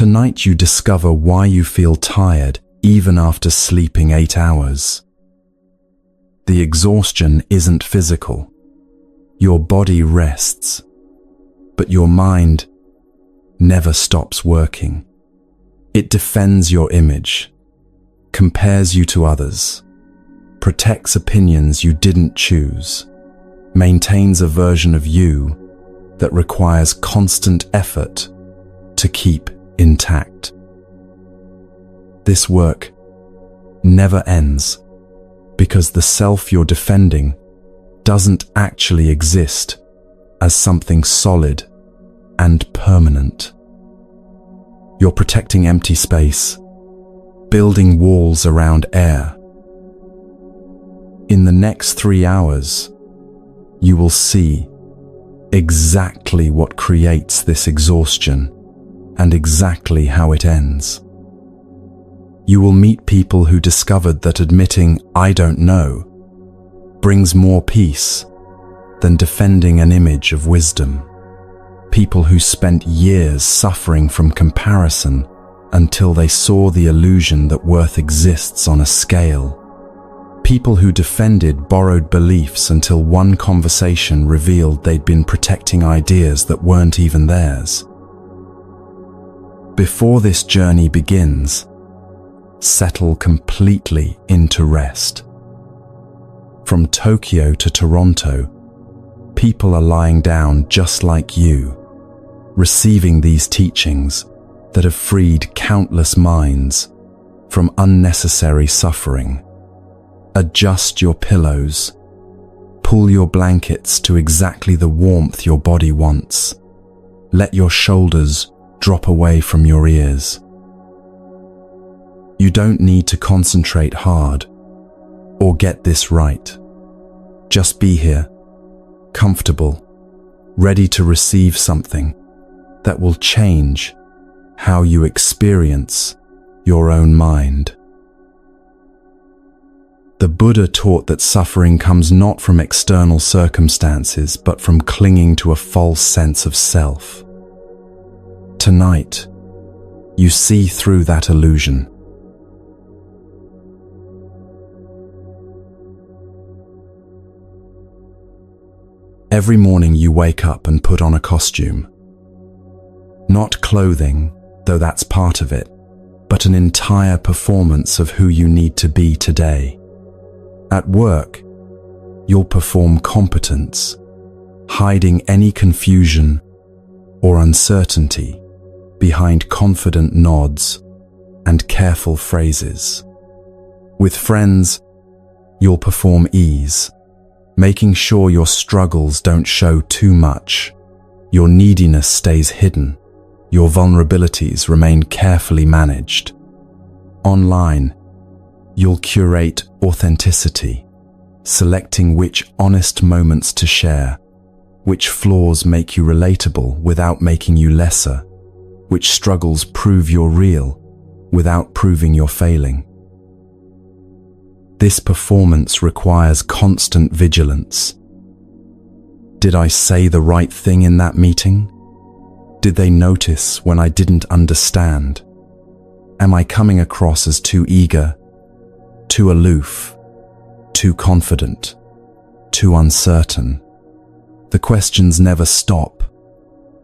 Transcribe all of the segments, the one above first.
Tonight you discover why you feel tired even after sleeping 8 hours. The exhaustion isn't physical. Your body rests, but your mind never stops working. It defends your image, compares you to others, protects opinions you didn't choose, maintains a version of you that requires constant effort to keep intact. This work never ends because the self you're defending doesn't actually exist as something solid and permanent. You're protecting empty space, building walls around air. In the next 3 hours, you will see exactly what creates this exhaustion and exactly how it ends. You will meet people who discovered that admitting "I don't know" brings more peace than defending an image of wisdom. People who spent years suffering from comparison until they saw the illusion that worth exists on a scale. People who defended borrowed beliefs until one conversation revealed they'd been protecting ideas that weren't even theirs. Before this journey begins, settle completely into rest. From Tokyo to Toronto, people are lying down just like you, receiving these teachings that have freed countless minds from unnecessary suffering. Adjust your pillows. Pull your blankets to exactly the warmth your body wants. Let your shoulders drop away from your ears. You don't need to concentrate hard or get this right. Just be here, comfortable, ready to receive something that will change how you experience your own mind. The Buddha taught that suffering comes not from external circumstances, but from clinging to a false sense of self. Tonight, you see through that illusion. Every morning you wake up and put on a costume. Not clothing, though that's part of it, but an entire performance of who you need to be today. At work, you'll perform competence, hiding any confusion or uncertainty behind confident nods and careful phrases. With friends, you'll perform ease, making sure your struggles don't show too much, your neediness stays hidden, your vulnerabilities remain carefully managed. Online, you'll curate authenticity, selecting which honest moments to share, which flaws make you relatable without making you lesser, which struggles prove you're real without proving you're failing. This performance requires constant vigilance. Did I say the right thing in that meeting? Did they notice when I didn't understand? Am I coming across as too eager, too aloof, too confident, too uncertain? The questions never stop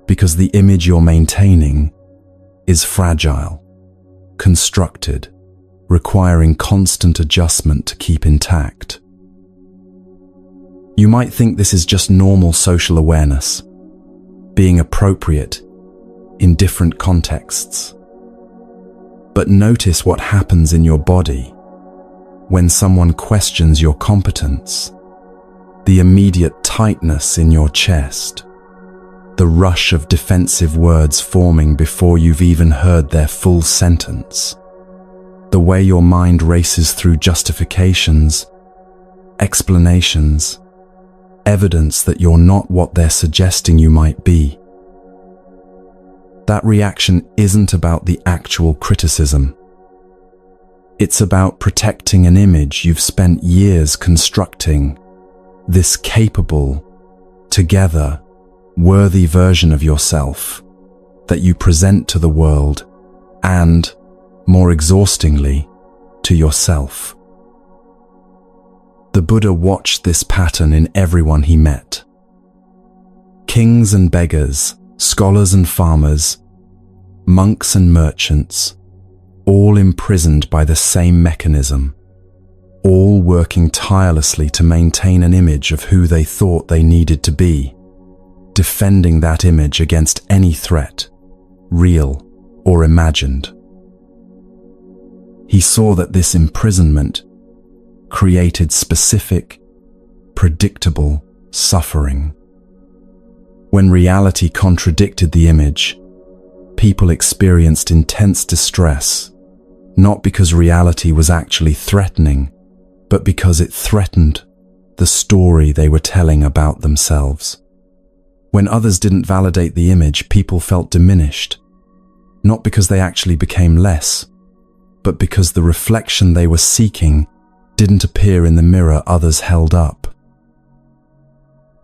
because the image you're maintaining is fragile, constructed, requiring constant adjustment to keep intact. You might think this is just normal social awareness, being appropriate in different contexts. But notice what happens in your body when someone questions your competence. The immediate tightness in your chest, the rush of defensive words forming before you've even heard their full sentence, the way your mind races through justifications, explanations, evidence that you're not what they're suggesting you might be. That reaction isn't about the actual criticism. It's about protecting an image you've spent years constructing, this capable, together, worthy version of yourself that you present to the world and, more exhaustingly, to yourself. The Buddha watched this pattern in everyone he met. Kings and beggars, scholars and farmers, monks and merchants, all imprisoned by the same mechanism, all working tirelessly to maintain an image of who they thought they needed to be, defending that image against any threat, real or imagined. He saw that this imprisonment created specific, predictable suffering. When reality contradicted the image, people experienced intense distress, not because reality was actually threatening, but because it threatened the story they were telling about themselves. When others didn't validate the image, people felt diminished, not because they actually became less, but because the reflection they were seeking didn't appear in the mirror others held up.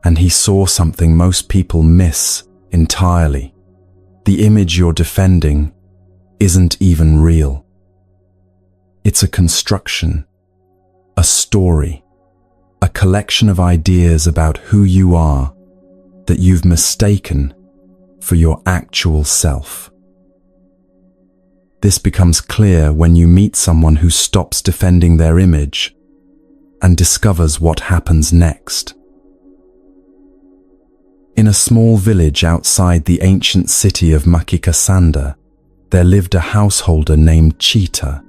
And he saw something most people miss entirely. The image you're defending isn't even real. It's a construction, a story, a collection of ideas about who you are that you've mistaken for your actual self. This becomes clear when you meet someone who stops defending their image and discovers what happens next. In a small village outside the ancient city of Makikasanda, there lived a householder named Chita,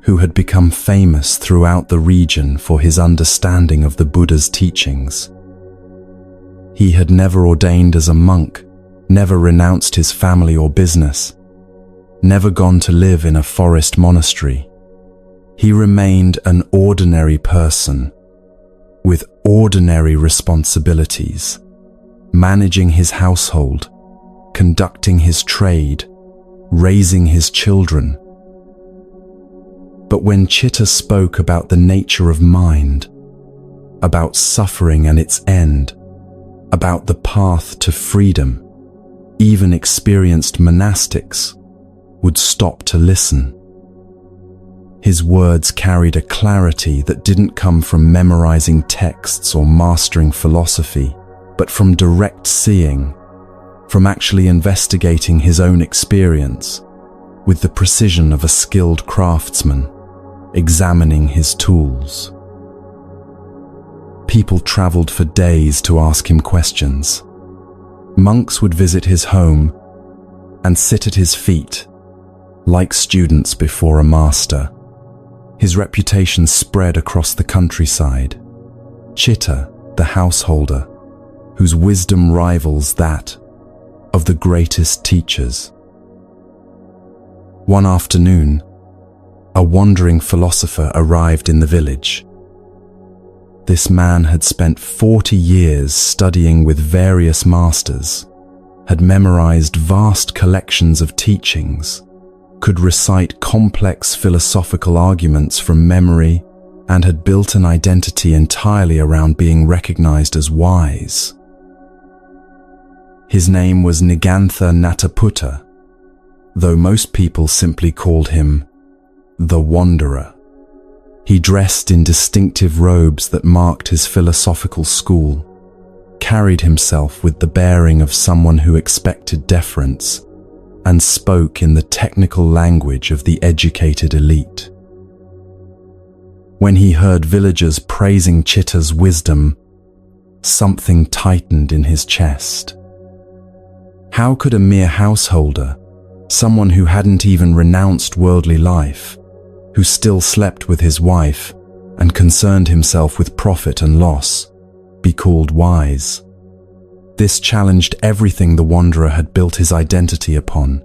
who had become famous throughout the region for his understanding of the Buddha's teachings. He had never ordained as a monk, never renounced his family or business, never gone to live in a forest monastery. He remained an ordinary person with ordinary responsibilities, managing his household, conducting his trade, raising his children. But when Chitta spoke about the nature of mind, about suffering and its end, about the path to freedom, even experienced monastics would stop to listen. His words carried a clarity that didn't come from memorizing texts or mastering philosophy, but from direct seeing, from actually investigating his own experience with the precision of a skilled craftsman, examining his tools. People traveled for days to ask him questions. Monks would visit his home and sit at his feet, like students before a master. His reputation spread across the countryside. Chitta, the householder, whose wisdom rivals that of the greatest teachers. One afternoon, a wandering philosopher arrived in the village. This man had spent 40 years studying with various masters, had memorized vast collections of teachings, could recite complex philosophical arguments from memory, and had built an identity entirely around being recognized as wise. His name was Nigantha Nataputta, though most people simply called him the Wanderer. He dressed in distinctive robes that marked his philosophical school, carried himself with the bearing of someone who expected deference, and spoke in the technical language of the educated elite. When he heard villagers praising Chitta's wisdom, something tightened in his chest. How could a mere householder, someone who hadn't even renounced worldly life, who still slept with his wife and concerned himself with profit and loss, be called wise? This challenged everything the wanderer had built his identity upon.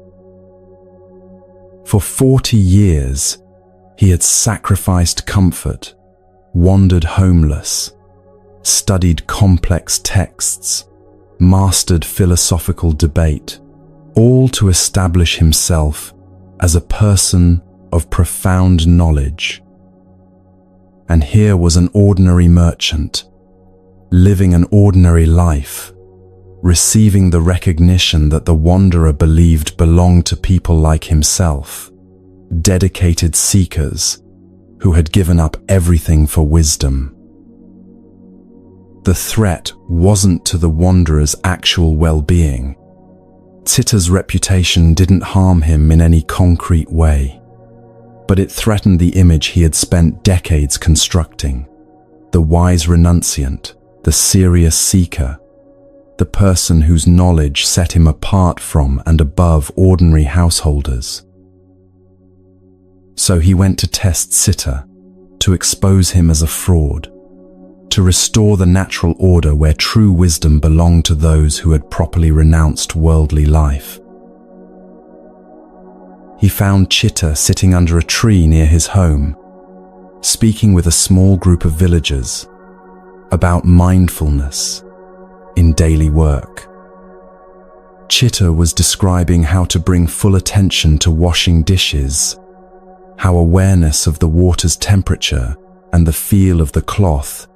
For 40 years, he had sacrificed comfort, wandered homeless, studied complex texts, mastered philosophical debate, all to establish himself as a person of profound knowledge. And here was an ordinary merchant, living an ordinary life, receiving the recognition that the wanderer believed belonged to people like himself. dedicated seekers who had given up everything for wisdom. The threat wasn't to the wanderer's actual well-being. Citta's reputation didn't harm him in any concrete way, but it threatened the image he had spent decades constructing: the wise renunciant, the serious seeker, the person whose knowledge set him apart from and above ordinary householders. So he went to test Citta, to expose him as a fraud, to restore the natural order where true wisdom belonged to those who had properly renounced worldly life. He found Citta sitting under a tree near his home, speaking with a small group of villagers about mindfulness in daily work. Citta was describing how to bring full attention to washing dishes, how awareness of the water's temperature and the feel of the cloth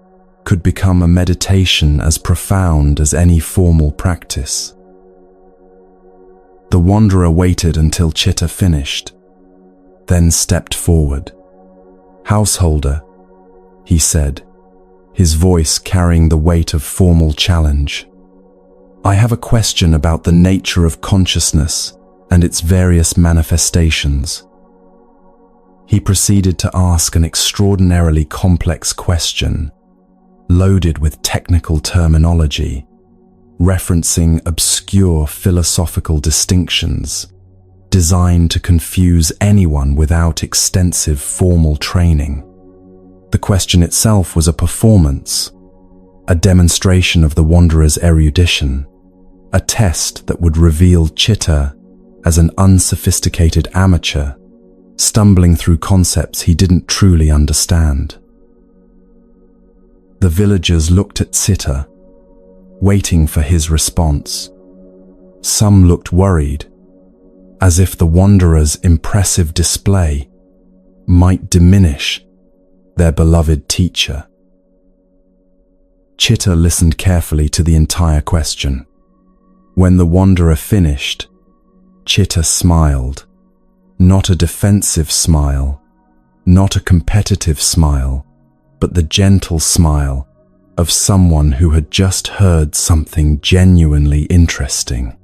could become a meditation as profound as any formal practice. The wanderer waited until Citta finished, then stepped forward. "Householder," he said, his voice carrying the weight of formal challenge, "I have a question about the nature of consciousness and its various manifestations." He proceeded to ask an extraordinarily complex question, loaded with technical terminology, referencing obscure philosophical distinctions, designed to confuse anyone without extensive formal training. The question itself was a performance, a demonstration of the wanderer's erudition, a test that would reveal Citta as an unsophisticated amateur, stumbling through concepts he didn't truly understand. The villagers looked at Citta, waiting for his response. Some looked worried, as if the wanderer's impressive display might diminish their beloved teacher. Citta listened carefully to the entire question. When the wanderer finished, Citta smiled, not a defensive smile, not a competitive smile, but the gentle smile of someone who had just heard something genuinely interesting.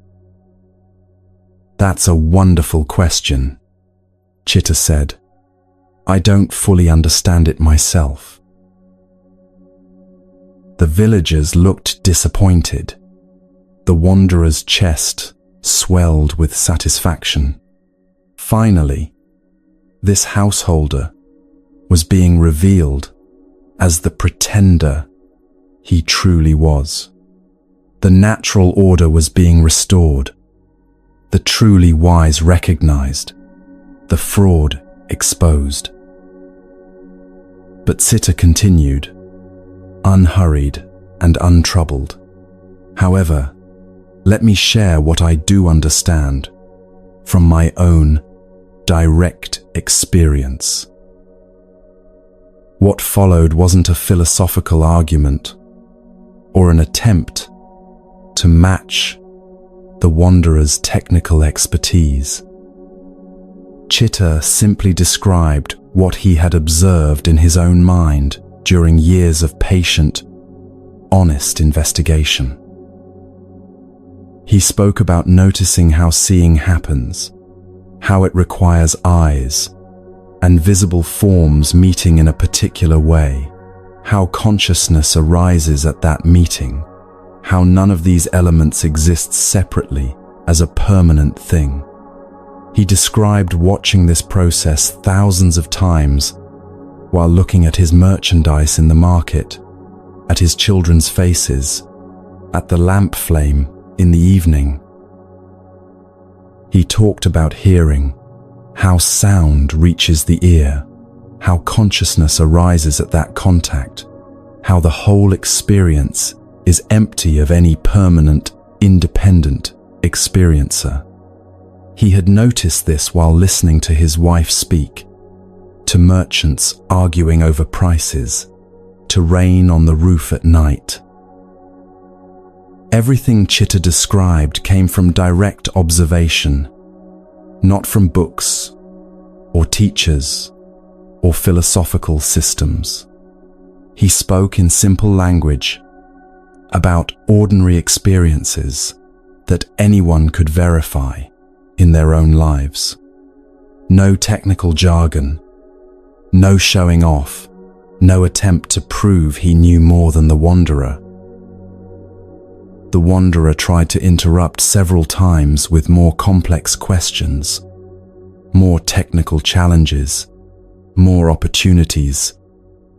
"That's a wonderful question," Citta said. "I don't fully understand it myself." The villagers looked disappointed. The wanderer's chest swelled with satisfaction. Finally, this householder was being revealed as the pretender he truly was. The natural order was being restored, the truly wise recognized, the fraud exposed. But Citta continued, unhurried and untroubled. "However, let me share what I do understand from my own direct experience." What followed wasn't a philosophical argument or an attempt to match the wanderer's technical expertise. Citta simply described what he had observed in his own mind during years of patient, honest investigation. He spoke about noticing how seeing happens, how it requires eyes and visible forms meeting in a particular way, how consciousness arises at that meeting, how none of these elements exists separately as a permanent thing. He described watching this process thousands of times while looking at his merchandise in the market, at his children's faces, at the lamp flame in the evening. He talked about hearing, how sound reaches the ear, how consciousness arises at that contact, how the whole experience is empty of any permanent, independent experiencer. He had noticed this while listening to his wife speak, to merchants arguing over prices, to rain on the roof at night. Everything Citta described came from direct observation, not from books or teachers or philosophical systems. He spoke in simple language about ordinary experiences that anyone could verify in their own lives. No technical jargon, no showing off, no attempt to prove he knew more than the wanderer. The wanderer tried to interrupt several times with more complex questions, more technical challenges, more opportunities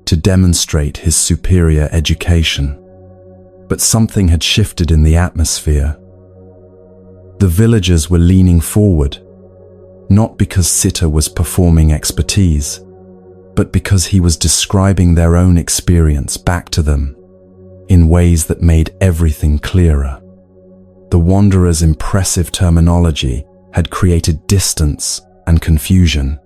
to demonstrate his superior education. But something had shifted in the atmosphere. The villagers were leaning forward, not because Sitta was performing expertise, but because he was describing their own experience back to them in ways that made everything clearer. The wanderer's impressive terminology had created distance and confusion.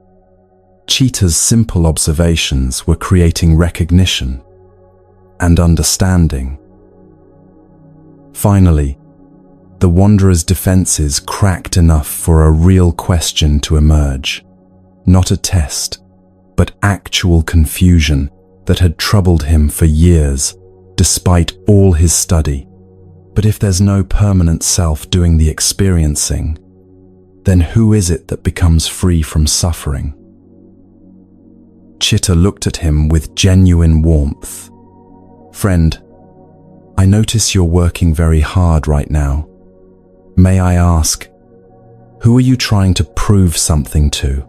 Chitta's simple observations were creating recognition and understanding. Finally, the wanderer's defenses cracked enough for a real question to emerge. Not a test, but actual confusion that had troubled him for years, despite all his study. But if there's no permanent self doing the experiencing, then who is it that becomes free from suffering? Chitta looked at him with genuine warmth. "Friend, I notice you're working very hard right now. May I ask, who are you trying to prove something to?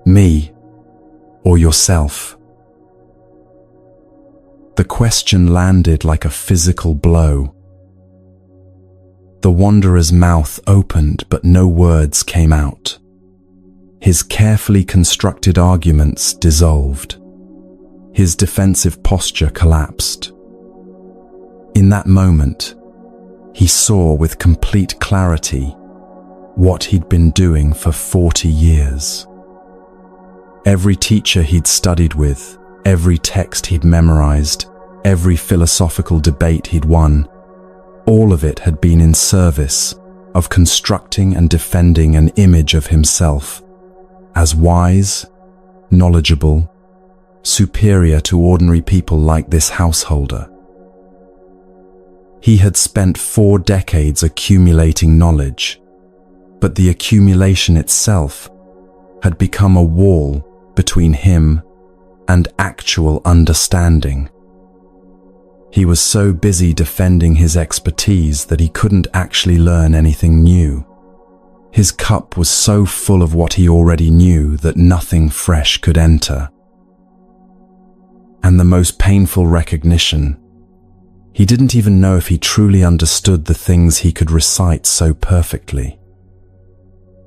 Me or yourself?" The question landed like a physical blow. The wanderer's mouth opened, but no words came out. His carefully constructed arguments dissolved. His defensive posture collapsed. In that moment, he saw with complete clarity what he'd been doing for 40 years. Every teacher he'd studied with, every text he'd memorized, every philosophical debate he'd won, all of it had been in service of constructing and defending an image of himself as wise, knowledgeable, superior to ordinary people like this householder. He had spent 4 decades accumulating knowledge, but the accumulation itself had become a wall between him and actual understanding. He was so busy defending his expertise that he couldn't actually learn anything new. His cup was so full of what he already knew that nothing fresh could enter. And the most painful recognition, he didn't even know if he truly understood the things he could recite so perfectly.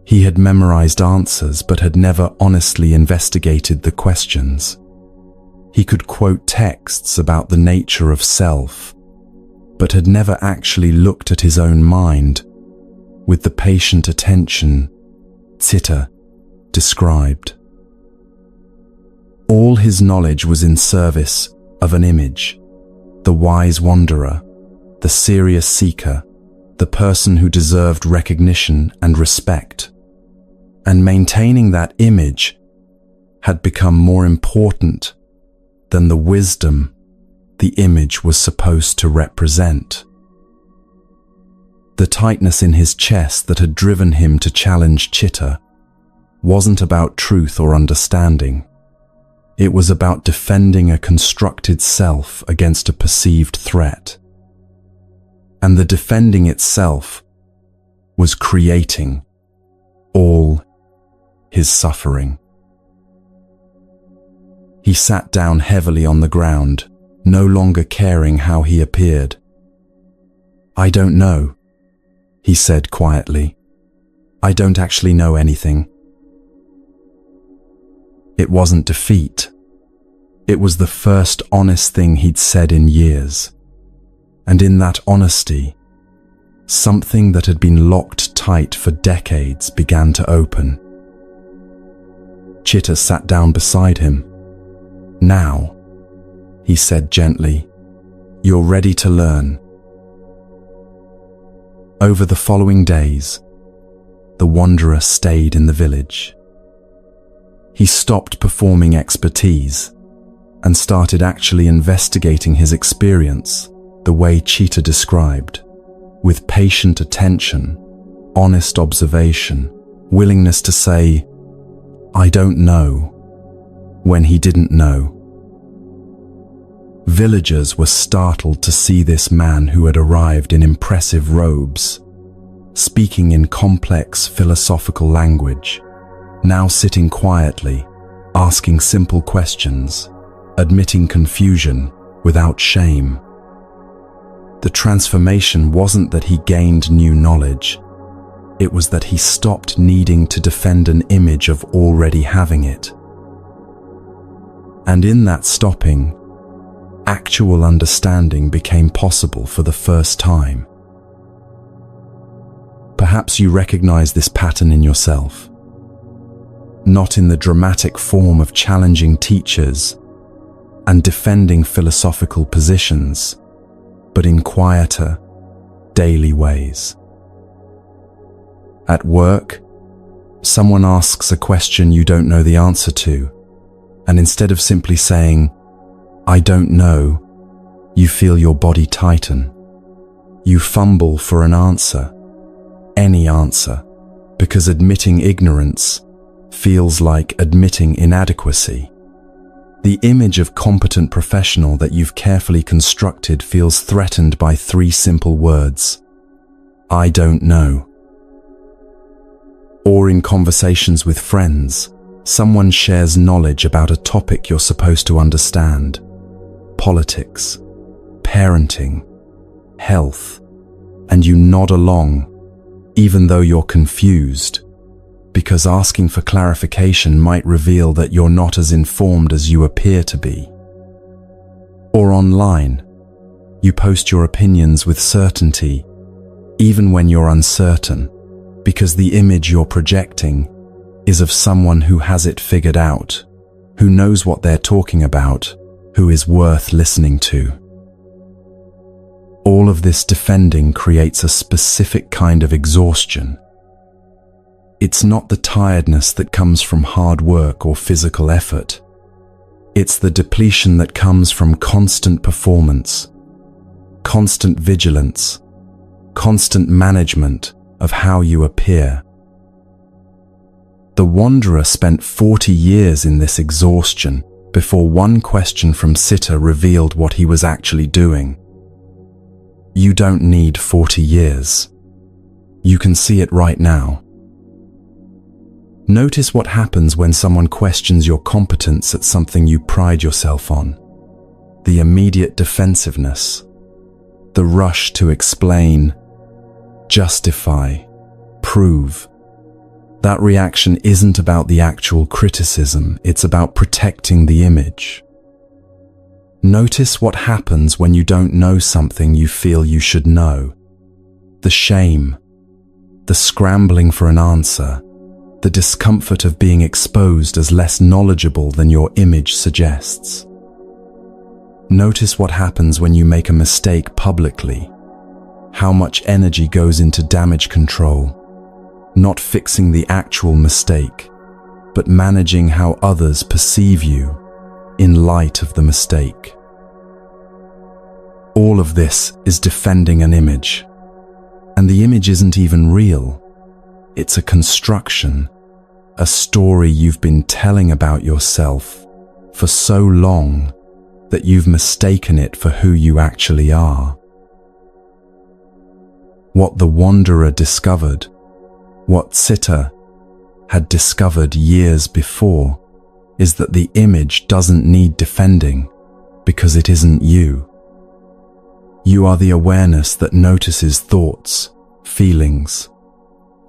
He had memorized answers but had never honestly investigated the questions. He could quote texts about the nature of self, but had never actually looked at his own mind with the patient attention Sitta described. All his knowledge was in service of an image, the wise wanderer, the serious seeker, the person who deserved recognition and respect. And maintaining that image had become more important than the wisdom the image was supposed to represent. The tightness in his chest that had driven him to challenge Chitta wasn't about truth or understanding. It was about defending a constructed self against a perceived threat. And the defending itself was creating all his suffering. He sat down heavily on the ground, no longer caring how he appeared. "I don't know," he said quietly. "I don't actually know anything." It wasn't defeat. It was the first honest thing he'd said in years. And in that honesty, something that had been locked tight for decades began to open. Chitta sat down beside him. "Now," he said gently, "you're ready to learn." Over the following days, the wanderer stayed in the village. He stopped performing expertise and started actually investigating his experience the way Cheetah described, with patient attention, honest observation, willingness to say, "I don't know," when he didn't know. Villagers were startled to see this man who had arrived in impressive robes, speaking in complex philosophical language, now sitting quietly, asking simple questions, admitting confusion without shame. The transformation wasn't that he gained new knowledge, it was that he stopped needing to defend an image of already having it. And in that stopping, actual understanding became possible for the first time. Perhaps you recognize this pattern in yourself, not in the dramatic form of challenging teachers and defending philosophical positions, but in quieter, daily ways. At work, someone asks a question you don't know the answer to, and instead of simply saying, "I don't know," you feel your body tighten. You fumble for an answer, any answer, because admitting ignorance feels like admitting inadequacy. The image of competent professional that you've carefully constructed feels threatened by 3 simple words: "I don't know." Or in conversations with friends, someone shares knowledge about a topic you're supposed to understand: politics, parenting, health, and you nod along, even though you're confused, because asking for clarification might reveal that you're not as informed as you appear to be. Or online, you post your opinions with certainty, even when you're uncertain, because the image you're projecting is of someone who has it figured out, who knows what they're talking about, who is worth listening to. All of this defending creates a specific kind of exhaustion. It's not the tiredness that comes from hard work or physical effort. It's the depletion that comes from constant performance, constant vigilance, constant management of how you appear. The wanderer spent 40 years in this exhaustion before one question from Sitta revealed what he was actually doing. You don't need 40 years. You can see it right now. Notice what happens when someone questions your competence at something you pride yourself on. The immediate defensiveness, the rush to explain, justify, prove. That reaction isn't about the actual criticism, it's about protecting the image. Notice what happens when you don't know something you feel you should know. The shame, the scrambling for an answer, the discomfort of being exposed as less knowledgeable than your image suggests. Notice what happens when you make a mistake publicly. How much energy goes into damage control, not fixing the actual mistake, but managing how others perceive you in light of the mistake. All of this is defending an image, and the image isn't even real. It's a construction, a story you've been telling about yourself for so long that you've mistaken it for who you actually are. What the wanderer discovered, what Sitta had discovered years before, is that the image doesn't need defending because it isn't you. You are the awareness that notices thoughts, feelings,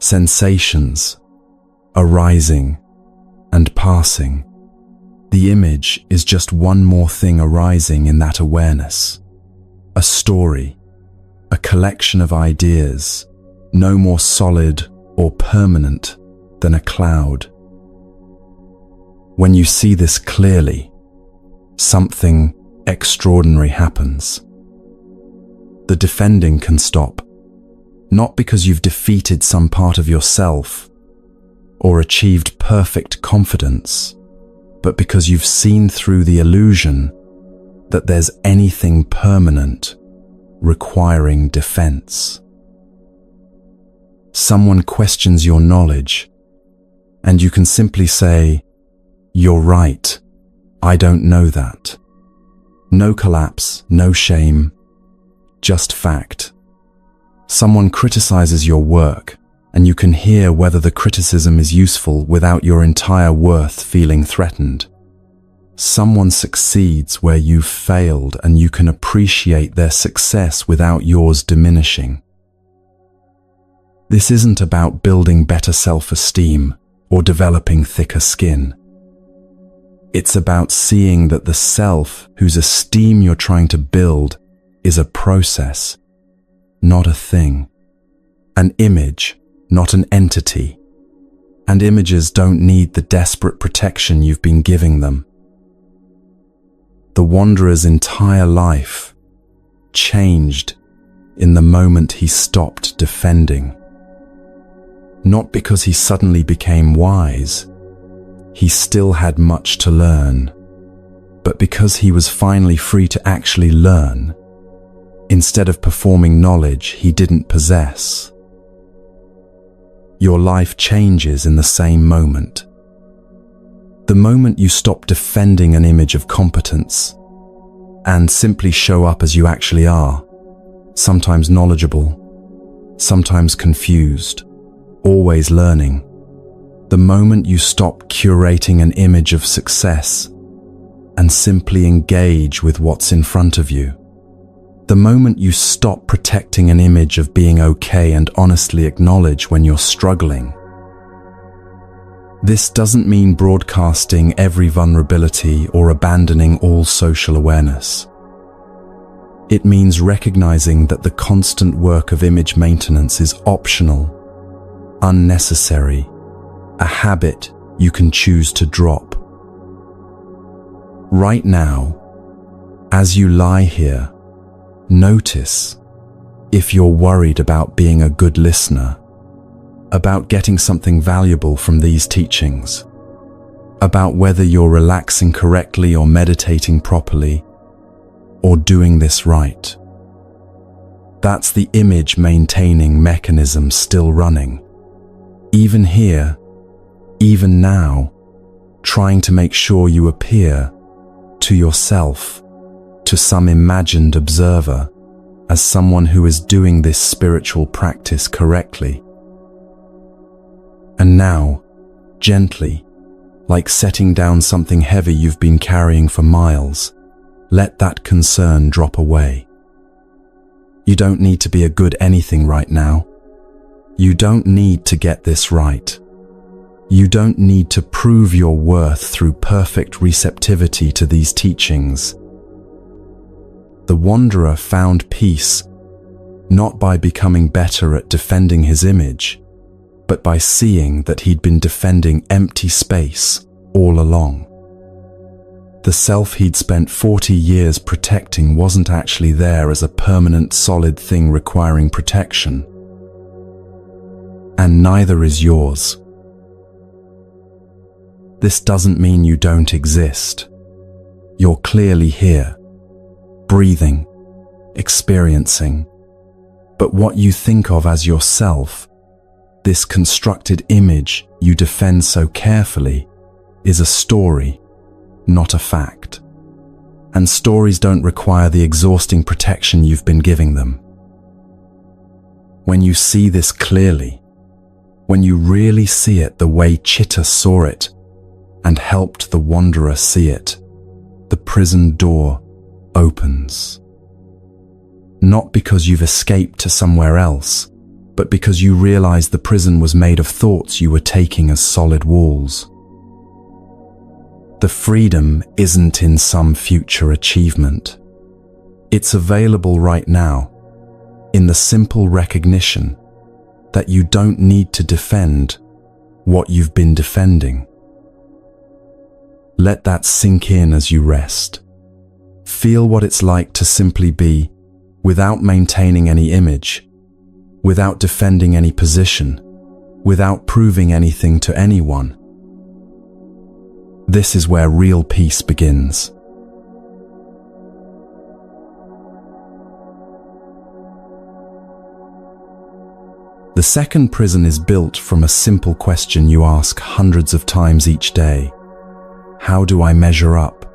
sensations, arising and passing. The image is just one more thing arising in that awareness. A story, a collection of ideas, no more solid or permanent than a cloud. When you see this clearly, something extraordinary happens. The defending can stop, not because you've defeated some part of yourself or achieved perfect confidence, but because you've seen through the illusion that there's anything permanent requiring defense. Someone questions your knowledge, and you can simply say, "You're right, I don't know that." No collapse, no shame, just fact. Someone criticizes your work, and you can hear whether the criticism is useful without your entire worth feeling threatened. Someone succeeds where you've failed, and you can appreciate their success without yours diminishing. This isn't about building better self-esteem or developing thicker skin. It's about seeing that the self whose esteem you're trying to build is a process, not a thing. An image, not an entity. And images don't need the desperate protection you've been giving them. The wanderer's entire life changed in the moment he stopped defending. Not because he suddenly became wise, he still had much to learn, but because he was finally free to actually learn, instead of performing knowledge he didn't possess. Your life changes in the same moment. The moment you stop defending an image of competence and simply show up as you actually are, sometimes knowledgeable, sometimes confused, always learning. The moment you stop curating an image of success and simply engage with what's in front of you. The moment you stop protecting an image of being okay and honestly acknowledge when you're struggling. This doesn't mean broadcasting every vulnerability or abandoning all social awareness. It means recognizing that the constant work of image maintenance is optional, unnecessary, a habit you can choose to drop. Right now, as you lie here, notice if you're worried about being a good listener, about getting something valuable from these teachings, about whether you're relaxing correctly or meditating properly, or doing this right. That's the image-maintaining mechanism still running. Even here, even now, trying to make sure you appear to yourself, to some imagined observer, as someone who is doing this spiritual practice correctly. And now, gently, like setting down something heavy you've been carrying for miles, let that concern drop away. You don't need to be a good anything right now. You don't need to get this right. You don't need to prove your worth through perfect receptivity to these teachings. The wanderer found peace not by becoming better at defending his image, but by seeing that he'd been defending empty space all along. The self he'd spent 40 years protecting wasn't actually there as a permanent solid thing requiring protection. And neither is yours. This doesn't mean you don't exist. You're clearly here, breathing, experiencing. But what you think of as yourself, this constructed image you defend so carefully, is a story, not a fact. And stories don't require the exhausting protection you've been giving them. When you see this clearly, when you really see it the way Chitta saw it and helped the wanderer see it, the prison door opens. Not because you've escaped to somewhere else, but because you realize the prison was made of thoughts you were taking as solid walls. The freedom isn't in some future achievement. It's available right now, in the simple recognition that you don't need to defend what you've been defending. Let that sink in as you rest. Feel what it's like to simply be, without maintaining any image, without defending any position, without proving anything to anyone. This is where real peace begins. The second prison is built from a simple question you ask hundreds of times each day. How do I measure up?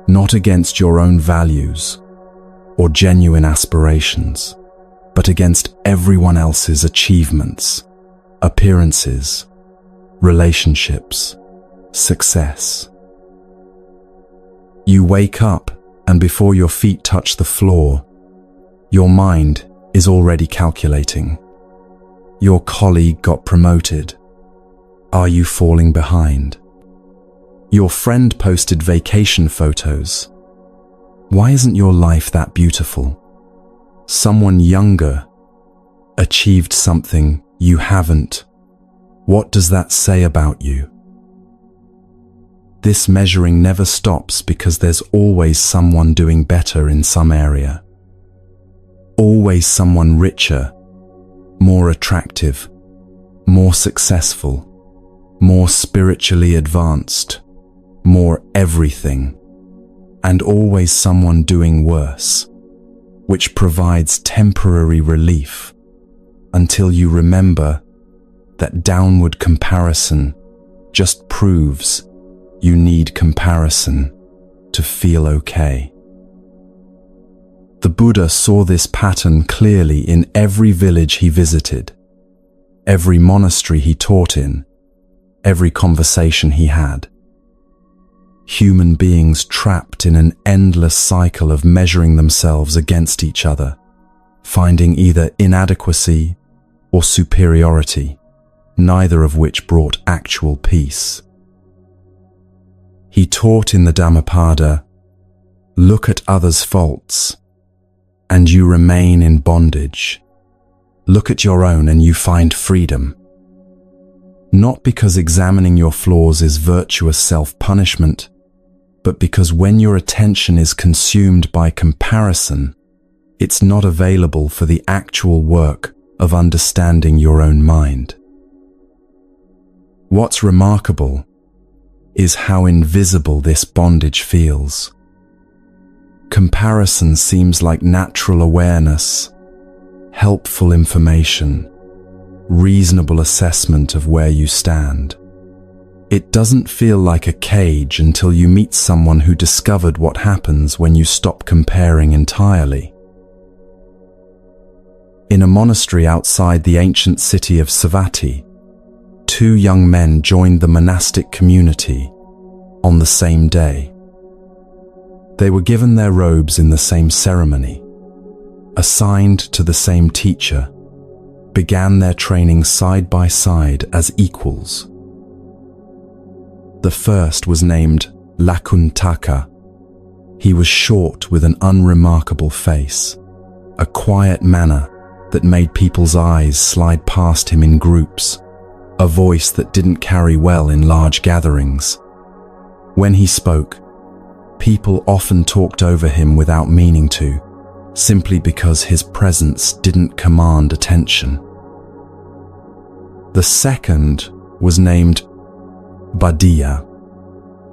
Not against your own values or genuine aspirations, but against everyone else's achievements, appearances, relationships, success. You wake up, and before your feet touch the floor, your mind is already calculating. Your colleague got promoted. Are you falling behind? Your friend posted vacation photos. Why isn't your life that beautiful? Someone younger achieved something you haven't. What does that say about you? This measuring never stops because there's always someone doing better in some area. Always someone richer, more attractive, more successful, more spiritually advanced, more everything, and always someone doing worse, which provides temporary relief until you remember that downward comparison just proves you need comparison to feel okay. The Buddha saw this pattern clearly in every village he visited, every monastery he taught in, every conversation he had. Human beings trapped in an endless cycle of measuring themselves against each other, finding either inadequacy or superiority, neither of which brought actual peace. He taught in the Dhammapada, "Look at others' faults, and you remain in bondage. Look at your own and you find freedom." Not because examining your flaws is virtuous self-punishment, but because when your attention is consumed by comparison, it's not available for the actual work of understanding your own mind. What's remarkable is how invisible this bondage feels. Comparison seems like natural awareness, helpful information, reasonable assessment of where you stand. It doesn't feel like a cage until you meet someone who discovered what happens when you stop comparing entirely. In a monastery outside the ancient city of Savatthi, two young men joined the monastic community on the same day. They were given their robes in the same ceremony, assigned to the same teacher, began their training side by side as equals. The first was named Lakuntaka. He was short with an unremarkable face, a quiet manner that made people's eyes slide past him in groups, a voice that didn't carry well in large gatherings. When he spoke, people often talked over him without meaning to, simply because his presence didn't command attention. The second was named Badiya.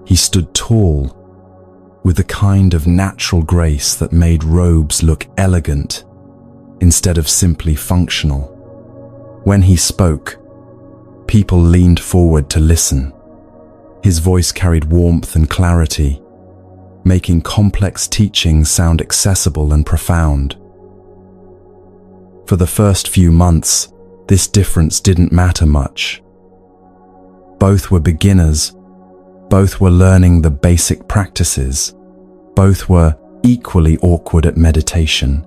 He stood tall, with a kind of natural grace that made robes look elegant instead of simply functional. When he spoke, people leaned forward to listen. His voice carried warmth and clarity, making complex teachings sound accessible and profound. For the first few months, this difference didn't matter much. Both were beginners, both were learning the basic practices, both were equally awkward at meditation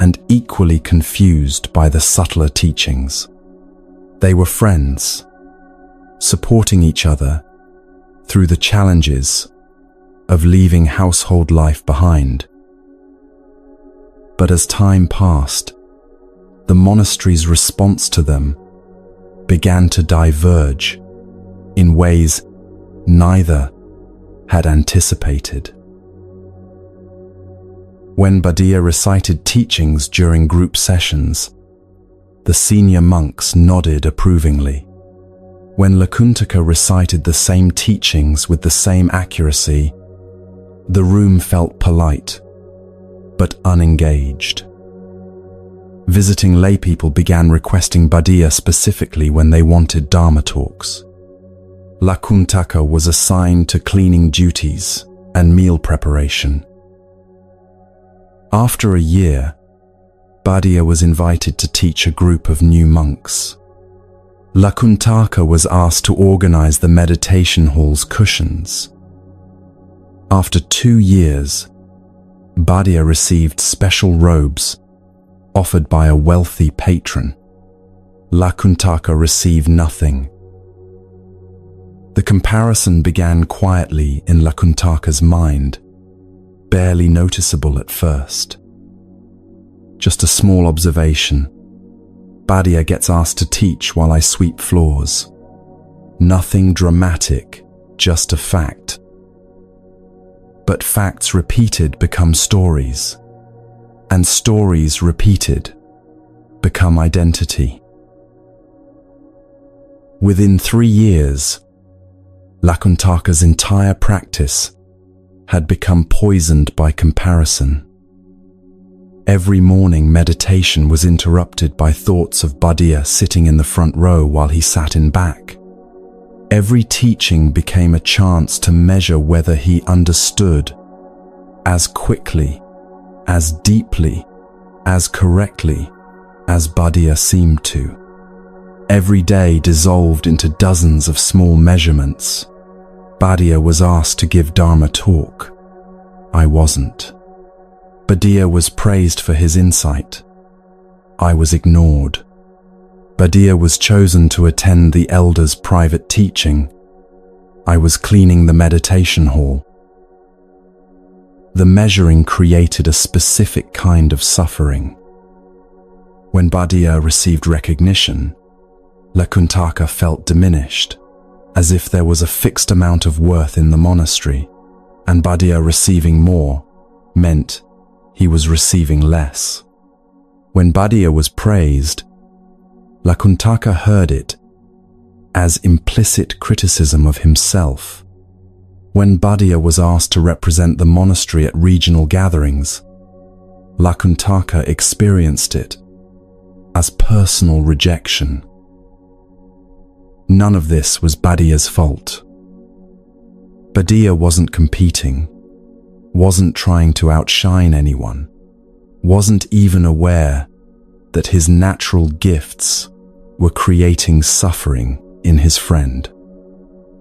and equally confused by the subtler teachings. They were friends, supporting each other through the challenges of leaving household life behind. But as time passed, the monastery's response to them began to diverge in ways neither had anticipated. When Badiya recited teachings during group sessions, The senior monks nodded approvingly. When Lakuntaka recited the same teachings with the same accuracy, the room felt polite, but unengaged. Visiting laypeople began requesting Badia specifically when they wanted Dharma talks. Lakuntaka was assigned to cleaning duties and meal preparation. After a year, Badia was invited to teach a group of new monks. Lakuntaka was asked to organize the meditation hall's cushions. After 2 years, Badia received special robes offered by a wealthy patron. Lakuntaka received nothing. The comparison began quietly in Lakuntaka's mind, barely noticeable at first. Just a small observation. Badia gets asked to teach while I sweep floors. Nothing dramatic, just a fact. But facts repeated become stories, and stories repeated become identity. Within 3 years, Lakuntaka's entire practice had become poisoned by comparison. Every morning meditation was interrupted by thoughts of Badia sitting in the front row while he sat in back. Every teaching became a chance to measure whether he understood as quickly, as deeply, as correctly as Badia seemed to. Every day dissolved into dozens of small measurements. Badia was asked to give Dharma talk. I wasn't. Badia was praised for his insight. I was ignored. Badia was chosen to attend the elders' private teaching. I was cleaning the meditation hall. The measuring created a specific kind of suffering. When Badia received recognition, Lakuntaka felt diminished, as if there was a fixed amount of worth in the monastery, and Badia receiving more meant he was receiving less. When Badia was praised, Lakuntaka heard it as implicit criticism of himself. When Badia was asked to represent the monastery at regional gatherings, Lakuntaka experienced it as personal rejection. None of this was Badia's fault. Badia wasn't competing, wasn't trying to outshine anyone, wasn't even aware that his natural gifts were creating suffering in his friend.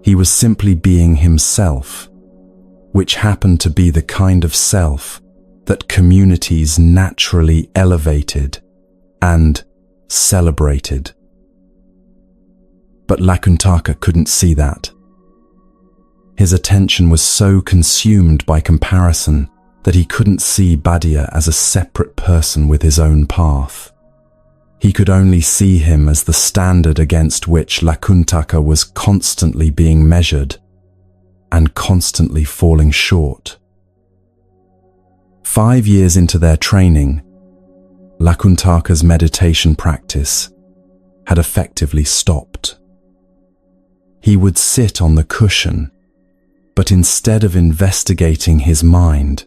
He was simply being himself, which happened to be the kind of self that communities naturally elevated and celebrated. But Lakuntaka couldn't see that. His attention was so consumed by comparison that he couldn't see Badia as a separate person with his own path. He could only see him as the standard against which Lakuntaka was constantly being measured and constantly falling short. 5 years into their training, Lakuntaka's meditation practice had effectively stopped. He would sit on the cushion, but instead of investigating his mind,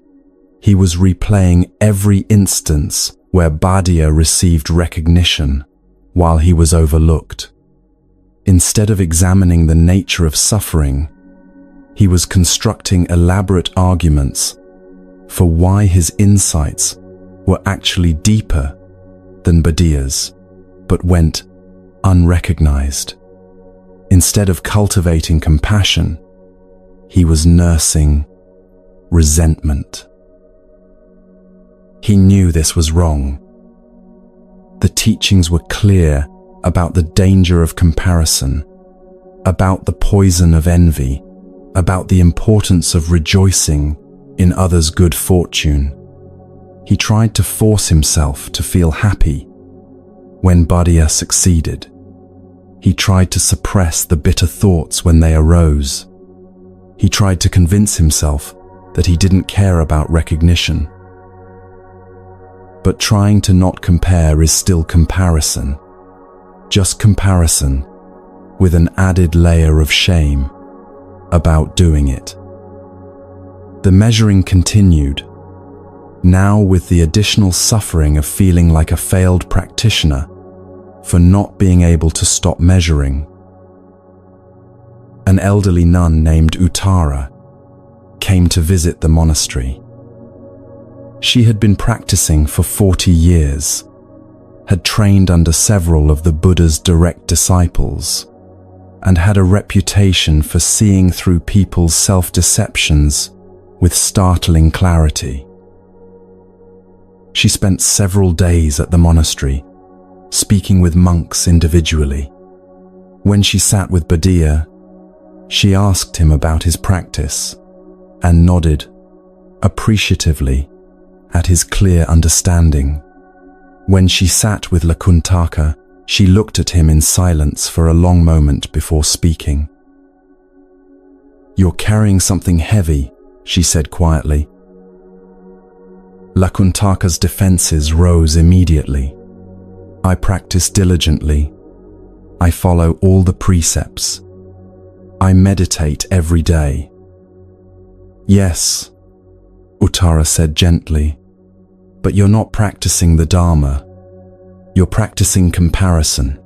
he was replaying every instance where Badia received recognition while he was overlooked. Instead of examining the nature of suffering, he was constructing elaborate arguments for why his insights were actually deeper than Badia's, but went unrecognized. Instead of cultivating compassion, he was nursing resentment. He knew this was wrong. The teachings were clear about the danger of comparison, about the poison of envy, about the importance of rejoicing in others' good fortune. He tried to force himself to feel happy when Badia succeeded. He tried to suppress the bitter thoughts when they arose. He tried to convince himself that he didn't care about recognition. But trying to not compare is still comparison. just comparison, with an added layer of shame about doing it. The measuring continued, now with the additional suffering of feeling like a failed practitioner for not being able to stop measuring. An elderly nun named Uttara came to visit the monastery. She had been practicing for 40 years, had trained under several of the Buddha's direct disciples, and had a reputation for seeing through people's self-deceptions with startling clarity. She spent several days at the monastery, speaking with monks individually. When she sat with Badia, she asked him about his practice and nodded appreciatively at his clear understanding. When she sat with Lakuntaka, she looked at him in silence for a long moment before speaking. "You're carrying something heavy," she said quietly. Lakuntaka's defenses rose immediately. "I practice diligently. I follow all the precepts. I meditate every day." "Yes," Uttara said gently, "but you're not practicing the Dharma. You're practicing comparison."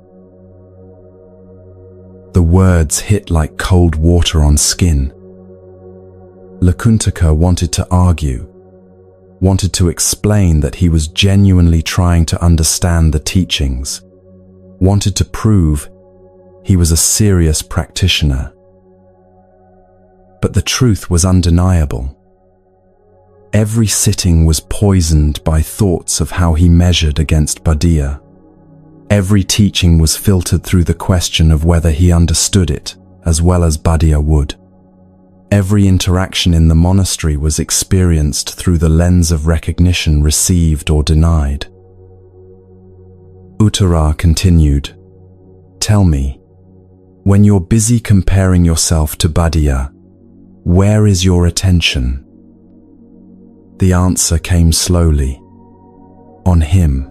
The words hit like cold water on skin. Lakuntaka wanted to argue, wanted to explain that he was genuinely trying to understand the teachings, wanted to prove he was a serious practitioner. But the truth was undeniable. Every sitting was poisoned by thoughts of how he measured against Badia. Every teaching was filtered through the question of whether he understood it as well as Badia would. Every interaction in the monastery was experienced through the lens of recognition received or denied. Uttara continued, "Tell me, when you're busy comparing yourself to Badia, where is your attention?" The answer came slowly, "On him."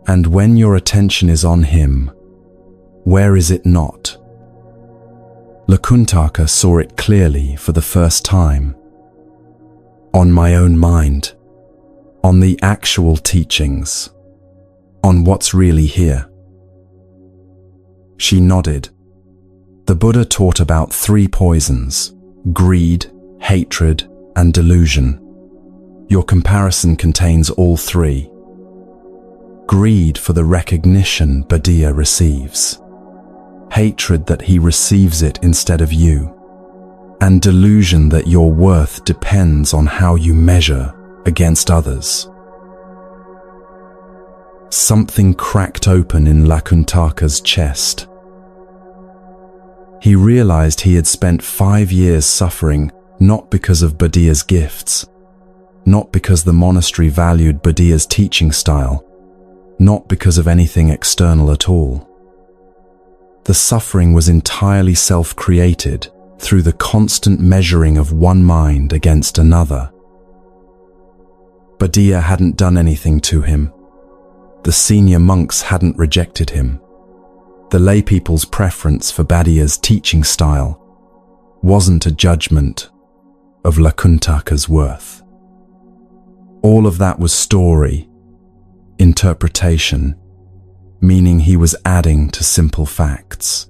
"And when your attention is on him, where is it not?" Lakuntaka saw it clearly for the first time. "On my own mind, on the actual teachings, on what's really here." She nodded. The Buddha taught about 3 poisons: greed, hatred, and delusion. Your comparison contains all 3. Greed for the recognition Badia receives, hatred that he receives it instead of you, and delusion that your worth depends on how you measure against others. Something cracked open in Lakuntaka's chest. He realized he had spent 5 years suffering not because of Badia's gifts, not because the monastery valued Badia's teaching style, not because of anything external at all. The suffering was entirely self-created through the constant measuring of one mind against another. Badia hadn't done anything to him. The senior monks hadn't rejected him. The laypeople's preference for Badia's teaching style wasn't a judgment of Lakuntaka's worth. All of that was story, interpretation, meaning he was adding to simple facts.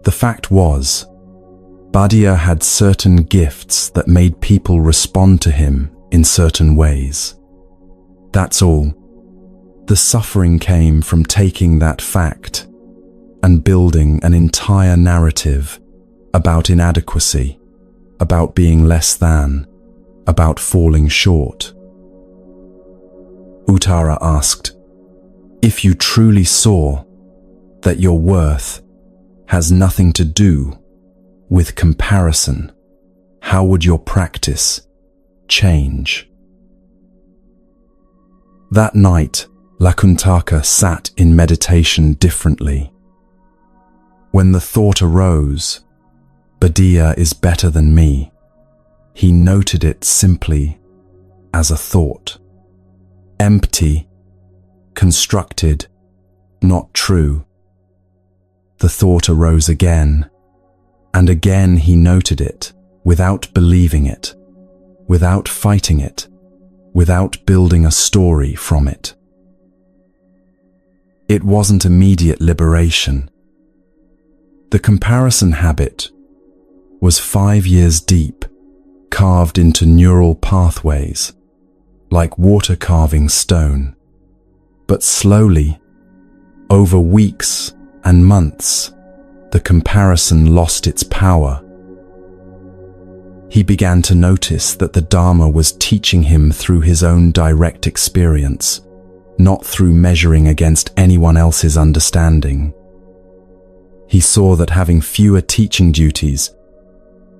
The fact was, Badia had certain gifts that made people respond to him in certain ways. That's all. The suffering came from taking that fact and building an entire narrative about inadequacy, about being less than, about falling short. Uttara asked, "If you truly saw that your worth has nothing to do with comparison, how would your practice change?" That night, Lakuntaka sat in meditation differently. When the thought arose, "Badia is better than me," he noted it simply as a thought. Empty, constructed, not true. The thought arose again, and again he noted it, without believing it, without fighting it, without building a story from it. It wasn't immediate liberation. The comparison habit was 5 years deep, carved into neural pathways, like water carving stone. But slowly, over weeks and months, the comparison lost its power. He began to notice that the Dharma was teaching him through his own direct experience, not through measuring against anyone else's understanding. He saw that having fewer teaching duties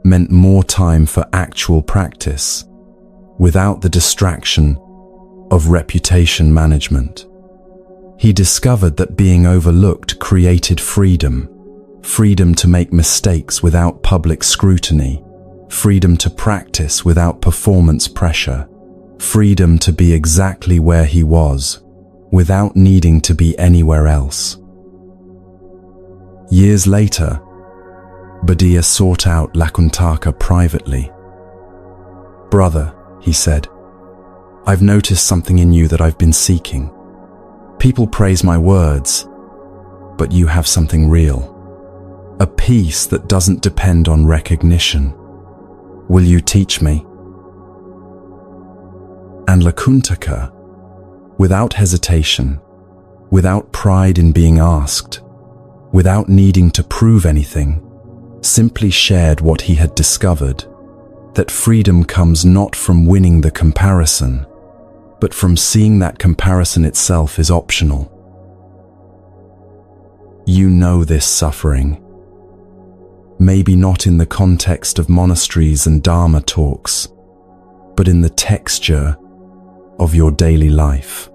meant more time for actual practice, without the distraction of reputation management. He discovered that being overlooked created freedom, freedom to make mistakes without public scrutiny, freedom to practice without performance pressure, freedom to be exactly where he was, without needing to be anywhere else. Years later, Buddha sought out Lakuntaka privately. "Brother," he said, "I've noticed something in you that I've been seeking. People praise my words, but you have something real. A peace that doesn't depend on recognition. Will you teach me?" And Lakuntaka, without hesitation, without pride in being asked, without needing to prove anything, simply shared what he had discovered, that freedom comes not from winning the comparison, but from seeing that comparison itself is optional. You know this suffering. Maybe not in the context of monasteries and Dharma talks, but in the texture of your daily life.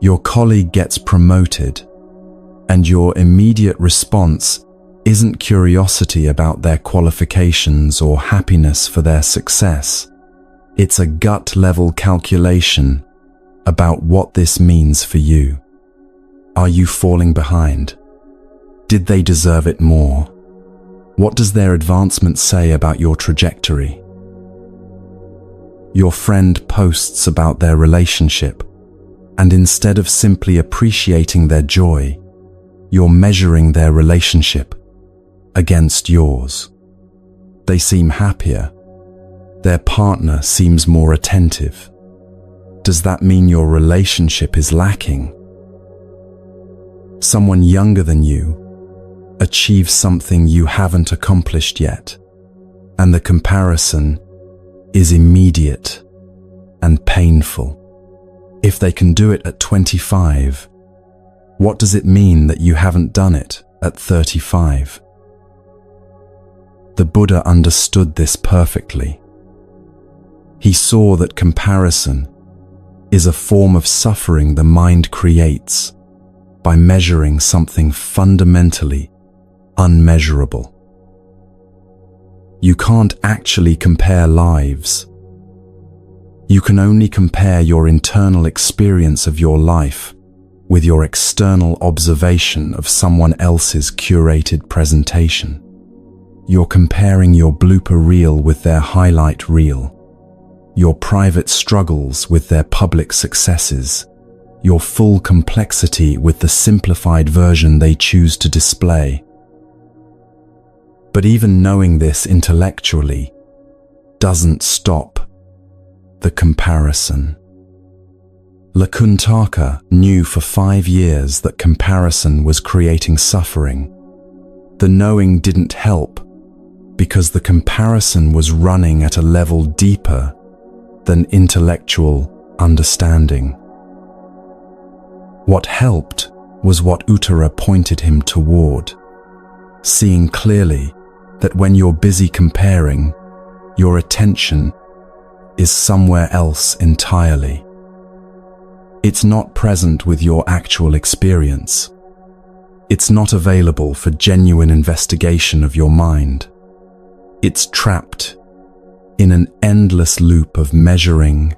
Your colleague gets promoted, and your immediate response isn't curiosity about their qualifications or happiness for their success. It's a gut-level calculation about what this means for you. Are you falling behind? Did they deserve it more? What does their advancement say about your trajectory? Your friend posts about their relationship, and instead of simply appreciating their joy, you're measuring their relationship against yours. They seem happier. Their partner seems more attentive. Does that mean your relationship is lacking? Someone younger than you achieves something you haven't accomplished yet, and the comparison is immediate and painful. If they can do it at 25, what does it mean that you haven't done it at 35? The Buddha understood this perfectly. He saw that comparison is a form of suffering the mind creates by measuring something fundamentally unmeasurable. You can't actually compare lives. You can only compare your internal experience of your life with your external observation of someone else's curated presentation. You're comparing your blooper reel with their highlight reel, your private struggles with their public successes, your full complexity with the simplified version they choose to display. But even knowing this intellectually doesn't stop the comparison. Lakuntaka knew for 5 years that comparison was creating suffering. The knowing didn't help because the comparison was running at a level deeper than intellectual understanding. What helped was what Uttara pointed him toward, seeing clearly that when you're busy comparing, your attention is somewhere else entirely. It's not present with your actual experience. It's not available for genuine investigation of your mind. It's trapped in an endless loop of measuring,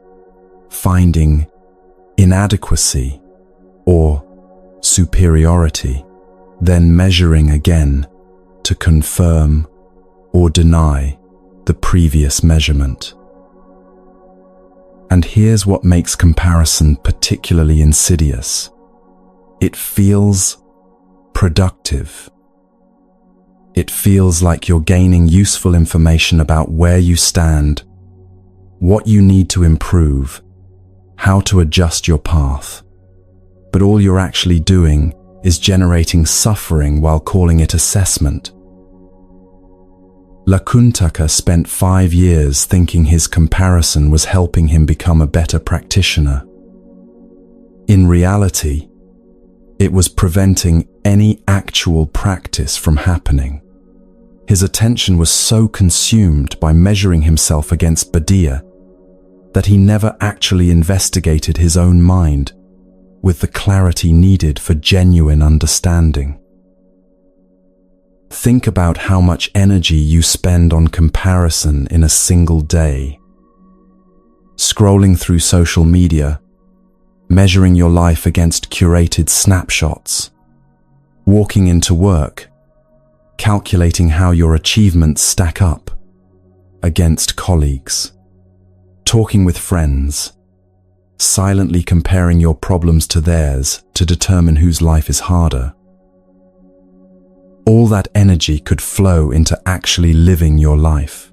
finding inadequacy, or superiority, then measuring again to confirm or deny the previous measurement. And here's what makes comparison particularly insidious. It feels productive. It feels like you're gaining useful information about where you stand, what you need to improve, how to adjust your path. But all you're actually doing is generating suffering while calling it assessment. Lakuntaka spent 5 years thinking his comparison was helping him become a better practitioner. In reality, it was preventing any actual practice from happening. His attention was so consumed by measuring himself against Buddha that he never actually investigated his own mind with the clarity needed for genuine understanding. Think about how much energy you spend on comparison in a single day. Scrolling through social media, measuring your life against curated snapshots, walking into work, calculating how your achievements stack up against colleagues, talking with friends, silently comparing your problems to theirs to determine whose life is harder. All that energy could flow into actually living your life,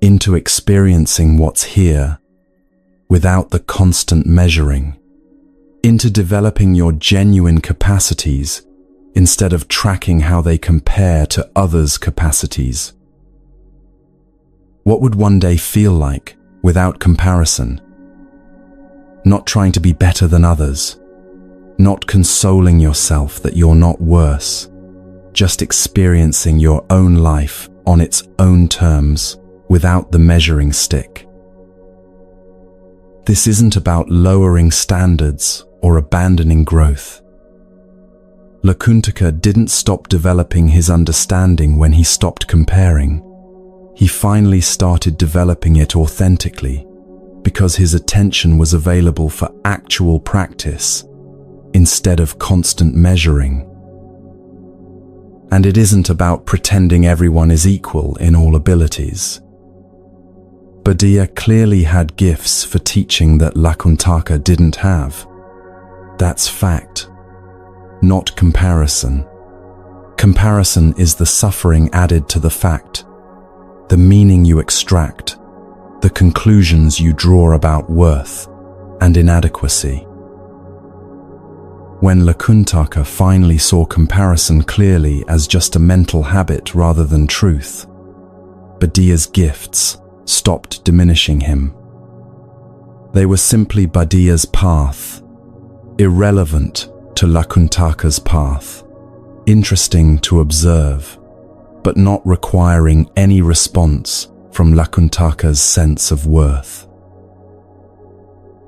into experiencing what's here without the constant measuring, into developing your genuine capacities instead of tracking how they compare to others' capacities. What would one day feel like without comparison? Not trying to be better than others, not consoling yourself that you're not worse, just experiencing your own life on its own terms without the measuring stick. This isn't about lowering standards or abandoning growth. Lakuntaka didn't stop developing his understanding when he stopped comparing. He finally started developing it authentically because his attention was available for actual practice instead of constant measuring. And it isn't about pretending everyone is equal in all abilities. Buddha clearly had gifts for teaching that Lakuntaka didn't have. That's fact, not comparison. Comparison is the suffering added to the fact, the meaning you extract, the conclusions you draw about worth and inadequacy. When Lakuntaka finally saw comparison clearly as just a mental habit rather than truth, Buddha's gifts stopped diminishing him. They were simply Buddha's path, irrelevant to Lakuntaka's path, interesting to observe, but not requiring any response from Lakuntaka's sense of worth.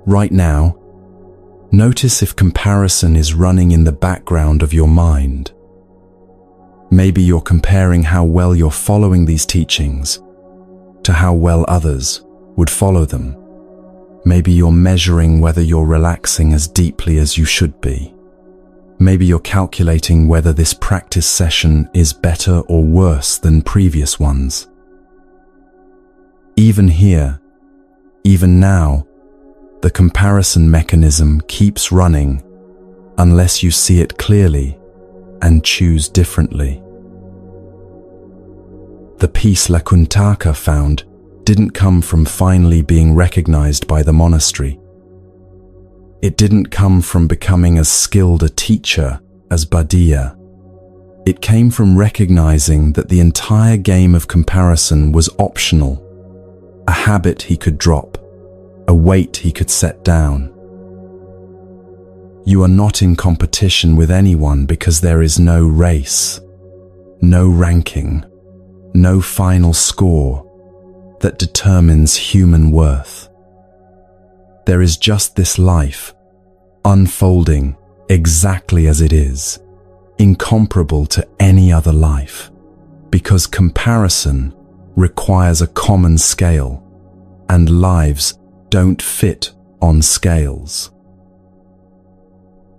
Right now, notice if comparison is running in the background of your mind. Maybe you're comparing how well you're following these teachings to how well others would follow them. Maybe you're measuring whether you're relaxing as deeply as you should be. Maybe you're calculating whether this practice session is better or worse than previous ones. Even here, even now, the comparison mechanism keeps running unless you see it clearly and choose differently. The peace Lakuntaka found didn't come from finally being recognized by the monastery. It didn't come from becoming as skilled a teacher as Buddha. It came from recognizing that the entire game of comparison was optional, a habit he could drop, a weight he could set down. You are not in competition with anyone because there is no race, no ranking, no final score that determines human worth. There is just this life, unfolding exactly as it is, incomparable to any other life, because comparison requires a common scale, and lives don't fit on scales.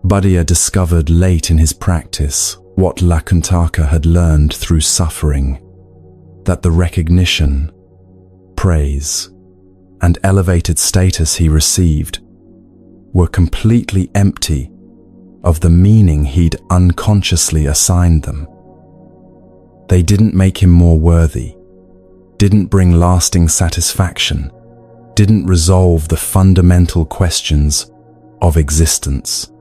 Buddha discovered late in his practice what Lakantaka had learned through suffering, that the recognition, praise, and elevated status he received were completely empty of the meaning he'd unconsciously assigned them. They didn't make him more worthy, didn't bring lasting satisfaction, didn't resolve the fundamental questions of existence.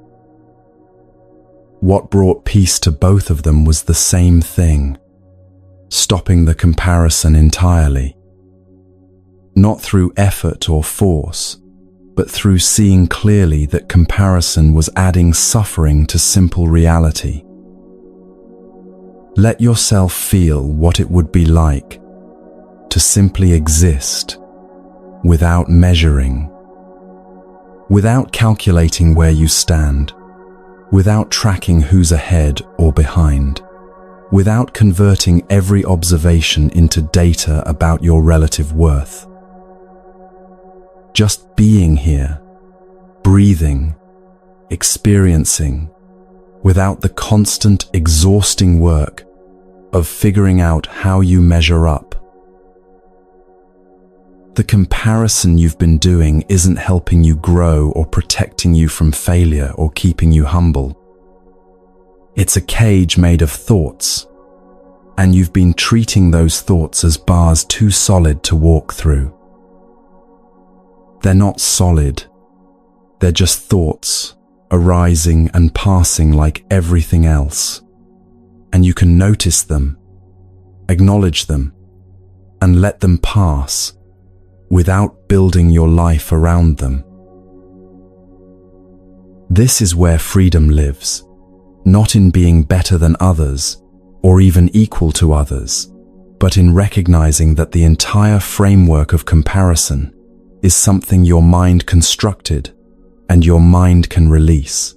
What brought peace to both of them was the same thing: stopping the comparison entirely. Not through effort or force, but through seeing clearly that comparison was adding suffering to simple reality. Let yourself feel what it would be like to simply exist without measuring, without calculating where you stand, without tracking who's ahead or behind, without converting every observation into data about your relative worth. Just being here, breathing, experiencing, without the constant, exhausting work of figuring out how you measure up. The comparison you've been doing isn't helping you grow or protecting you from failure or keeping you humble. It's a cage made of thoughts, and you've been treating those thoughts as bars too solid to walk through. They're not solid. They're just thoughts, arising and passing like everything else. And you can notice them, acknowledge them, and let them pass without building your life around them. This is where freedom lives, not in being better than others or even equal to others, but in recognizing that the entire framework of comparison is something your mind constructed and your mind can release.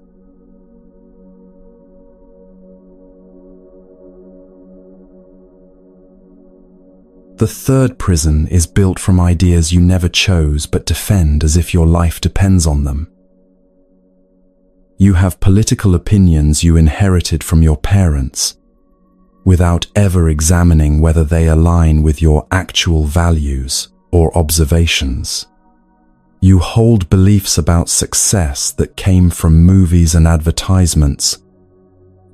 The third prison is built from ideas you never chose but defend as if your life depends on them. You have political opinions you inherited from your parents, without ever examining whether they align with your actual values or observations. You hold beliefs about success that came from movies and advertisements,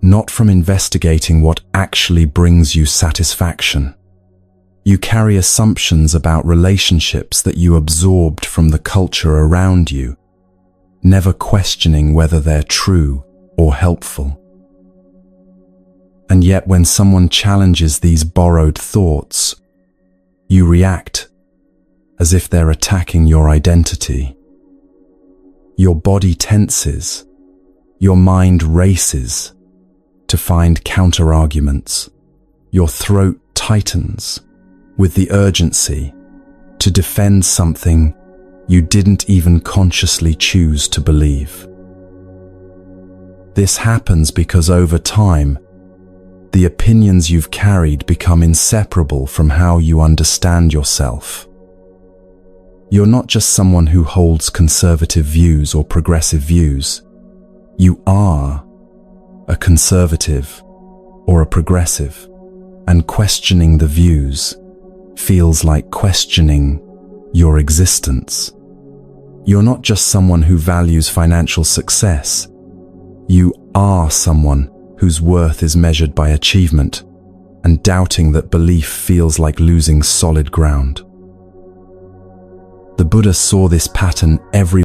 not from investigating what actually brings you satisfaction. You carry assumptions about relationships that you absorbed from the culture around you, never questioning whether they're true or helpful. And yet when someone challenges these borrowed thoughts, you react as if they're attacking your identity. Your body tenses, your mind races to find counter-arguments, your throat tightens with the urgency to defend something you didn't even consciously choose to believe. This happens because over time, the opinions you've carried become inseparable from how you understand yourself. You're not just someone who holds conservative views or progressive views. You are a conservative or a progressive, and questioning the views feels like questioning your existence. You're not just someone who values financial success. You are someone whose worth is measured by achievement, and doubting that belief feels like losing solid ground. The Buddha saw this pattern every